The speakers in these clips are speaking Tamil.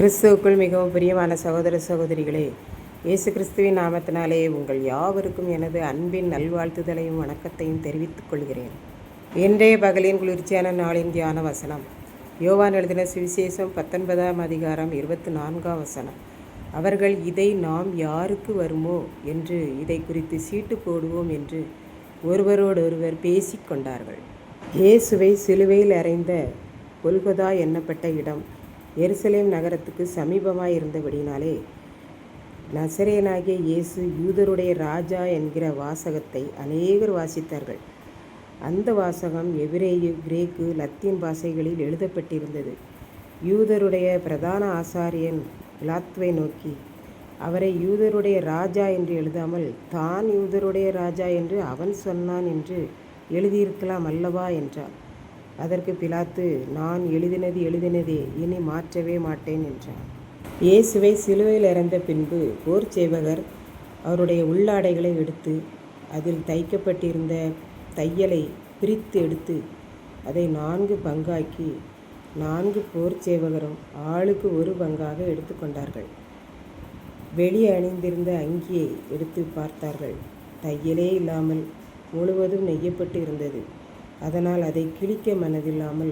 கிறிஸ்துவுக்குள் மிகவும் பிரியமான சகோதர சகோதரிகளே, இயேசு கிறிஸ்துவின் நாமத்தினாலே உங்கள் யாவருக்கும் எனது அன்பின் நல்வாழ்த்துதலையும் வணக்கத்தையும் தெரிவித்துக் கொள்கிறேன். இன்றைய பகலின் குளிர்ச்சியான நாளின் தியான வசனம் யோவான் எழுதின சுவிசேஷம் 19ஆம் அதிகாரம் 24ஆம் வசனம். அவர்கள் இதை நாம் யாருக்கு வருமோ என்று இதை குறித்து சீட்டு போடுவோம் என்று ஒருவரோடொருவர் பேசிக்கொண்டார்கள். இயேசுவை சிலுவையில் அறைந்த கொல்கொதா என்னப்பட்ட இடம் எருசலேம் நகரத்துக்கு சமீபமாய் இருந்தபடினாலே நசரேயனாகிய இயேசு யூதருடைய ராஜா என்கிற வாசகத்தை அநேகர் வாசித்தார்கள். அந்த வாசகம் எபிரேயு, கிரேக்கு, லத்தீன் பாஷைகளில் எழுதப்பட்டிருந்தது. யூதருடைய பிரதான ஆசாரியன் பிலாத்துவை நோக்கி, அவரை யூதருடைய ராஜா என்று எழுதாமல் தான் யூதருடைய ராஜா என்று அவன் சொன்னான் என்று எழுதியிருக்கலாம் அல்லவா என்றார். அதற்கு பிலாத்து, நான் எழுதினதே, இனி மாற்றவே மாட்டேன் என்றான். இயேசுவை சிலுவையில் இறந்த பின்பு போர் சேவகர் அவருடைய உள்ளாடைகளை எடுத்து அதில் தைக்கப்பட்டிருந்த தையலை பிரித்து எடுத்து அதை 4 பங்காக்கி 4 போர் சேவகரும் ஆளுக்கு ஒரு பங்காக எடுத்துக்கொண்டார்கள். வெளியே அணிந்திருந்த அங்கியை எடுத்து பார்த்தார்கள். தையலே இல்லாமல் முழுவதும் நெய்யப்பட்டு இருந்தது. அதனால் அதை கிழிக்க மனதில்லாமல்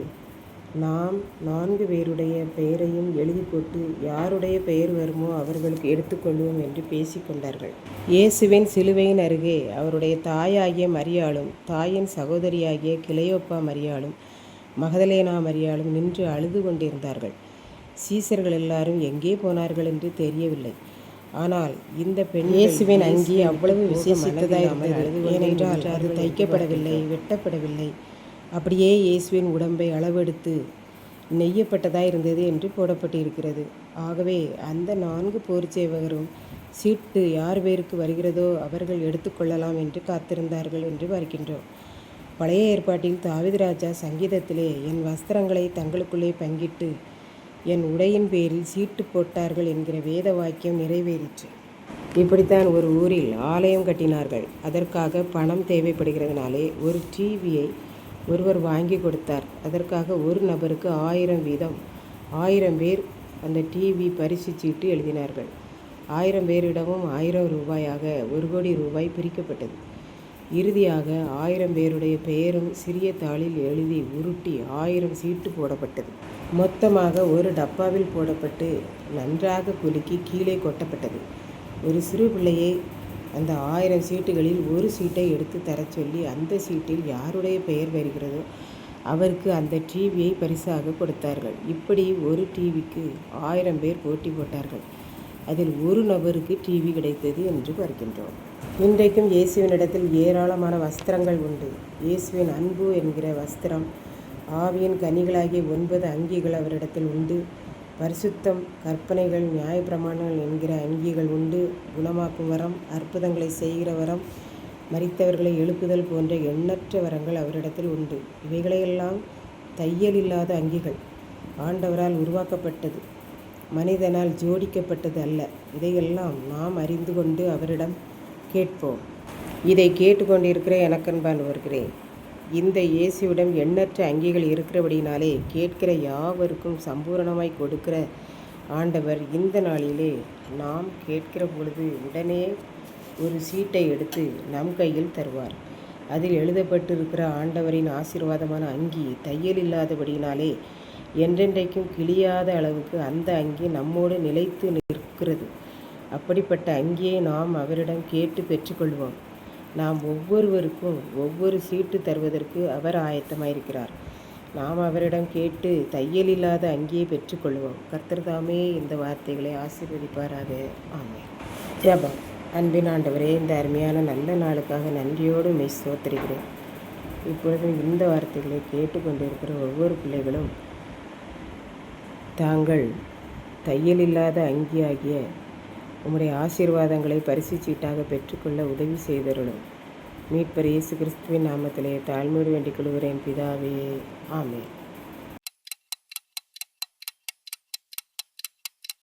நாம் 4 பேருடைய பெயரையும் எழுதி போட்டு யாருடைய பெயர் வருமோ அவர்களுக்கு எடுத்துக்கொள்வோம் என்று பேசிக்கொண்டார்கள். இயேசுவின் சிலுவையின் அருகே அவருடைய தாயாகிய மரியாளும் தாயின் சகோதரியாகிய கிளையோப்பா மரியாளும் மகதலேனா மரியாளும் நின்று அழுது கொண்டிருந்தார்கள். சீசர்கள் எல்லாரும் எங்கே போனார்கள் என்று தெரியவில்லை. ஆனால் இந்த பெண் இயேசுவின் அங்கி அவ்வளவு விசேஷித்ததாயிருந்தது. ஏனென்றால் அது தைக்கப்படவில்லை, வெட்டப்படவில்லை, அப்படியே இயேசுவின் உடம்பை அளவெடுத்து நெய்யப்பட்டதாயிருந்தது என்று போடப்பட்டிருக்கிறது. ஆகவே அந்த 4 போர் சேவகரும் சீட்டு யார் பேருக்கு வருகிறதோ அவர்கள் எடுத்துக்கொள்ளலாம் என்று காத்திருந்தார்கள் என்று பார்க்கின்றோம். பழைய ஏற்பாட்டில் தாவீது ராஜா சங்கீதத்திலே, என் வஸ்திரங்களை தங்களுக்குள்ளே பங்கிட்டு என் உடையின் பேரில் சீட்டு போட்டார்கள் என்கிற வேத வாக்கியம் நிறைவேறிற்று. இப்படித்தான் ஒரு ஊரில் ஆலயம் கட்டினார்கள். அதற்காக பணம் தேவைப்படுகிறதுனாலே ஒரு டிவியை ஒருவர் வாங்கி கொடுத்தார். அதற்காக ஒரு நபருக்கு 1000 வீதம் 1000 பேர் அந்த டிவி பரிசு சீட்டு எழுதினார்கள். 1000 பேரிடமும் 1000 ரூபாயாக 1 கோடி ரூபாய் பிரிக்கப்பட்டது. இறுதியாக 1000 பேருடைய பெயரும் சிறிய தாளில் எழுதி உருட்டி 1000 சீட்டு போடப்பட்டது. மொத்தமாக ஒரு டப்பாவில் போடப்பட்டு நன்றாக குலுக்கி கீழே கொட்டப்பட்டது. ஒரு சிறு பிள்ளையை அந்த 1000 சீட்டுகளில் ஒரு சீட்டை எடுத்து தர சொல்லி அந்த சீட்டில் யாருடைய பெயர் வருகிறதோ அவருக்கு அந்த டிவியை பரிசாக கொடுத்தார்கள். இப்படி ஒரு டிவிக்கு 1000 பேர் போட்டி போட்டார்கள். அதில் ஒரு நபருக்கு டிவி கிடைத்தது என்று பார்க்கின்றோம். இன்றைக்கும் இயேசுவினிடத்தில் ஏராளமான வஸ்திரங்கள் உண்டு. இயேசுவின் அன்பு என்கிற வஸ்திரம், ஆவியின் கனிகளாகிய 9 அங்கிகள் அவரிடத்தில் உண்டு. பரிசுத்தம், கற்பனைகள், நியாயப்பிரமாணங்கள் என்கிற அங்கிகள் உண்டு. குணமாக்கும் வரம், அற்புதங்களை செய்கிற வரம், மரித்தவர்களை எழுப்புதல் போன்ற எண்ணற்ற வரங்கள் அவரிடத்தில் உண்டு. இவைகளையெல்லாம் தையல் இல்லாத அங்கிகள், ஆண்டவரால் உருவாக்கப்பட்டது, மனிதனால் ஜோடிக்கப்பட்டது அல்ல. இதையெல்லாம் நாம் அறிந்து கொண்டு அவரிடம் கேட்போம். இதை கேட்டுக்கொண்டிருக்கிற எனக்கன்பானவர்களே, இந்த இயேசுவிடம் எண்ணற்ற அங்கிகள் இருக்கிறபடினாலே கேட்கிற யாவருக்கும் சம்பூரணமாய் கொடுக்கிற ஆண்டவர் இந்த நாளிலே நாம் கேட்கிற பொழுது உடனே ஒரு சீட்டை எடுத்து நம் கையில் தருவார். அதில் எழுதப்பட்டிருக்கிற ஆண்டவரின் ஆசீர்வாதமான அங்கி தையல் இல்லாதபடினாலே என்றென்றைக்கும் கிழியாத அளவுக்கு அந்த அங்கி நம்மோடு நிலைத்து நிற்கிறது. அப்படிப்பட்ட அங்கியை நாம் அவரிடம் கேட்டு பெற்றுக்கொள்வோம். நாம் ஒவ்வொருவருக்கும் ஒவ்வொரு சீட்டு தருவதற்கு அவர் ஆயத்தமாயிருக்கிறார். நாம் அவரிடம் கேட்டு தையல் இல்லாத அங்கியை பெற்றுக்கொள்வோம். கர்த்தர் தாமே இந்த வார்த்தைகளை ஆசீர்வதிப்பாராக. ஆமென். ஜெபம். அன்பின் ஆண்டவரே, இந்த அருமையான நல்ல நாளுக்காக நன்றியோடு உம்மை ஸ்தோத்திரிக்கிறேன். இப்பொழுது இந்த வார்த்தைகளை கேட்டுக்கொண்டிருக்கிற ஒவ்வொரு பிள்ளைகளும் தாங்கள் தையல் இல்லாத அங்கியாகிய உம்முடைய ஆசீர்வாதங்களை பரிசு சீட்டாக பெற்றுக்கொள்ள உதவி செய்தருளும். மீட்பர் இயேசு கிறிஸ்துவின் நாமத்திலே தாழ்மையோடு வேண்டிக் கொள்கிறேன் பிதாவே. ஆமென்.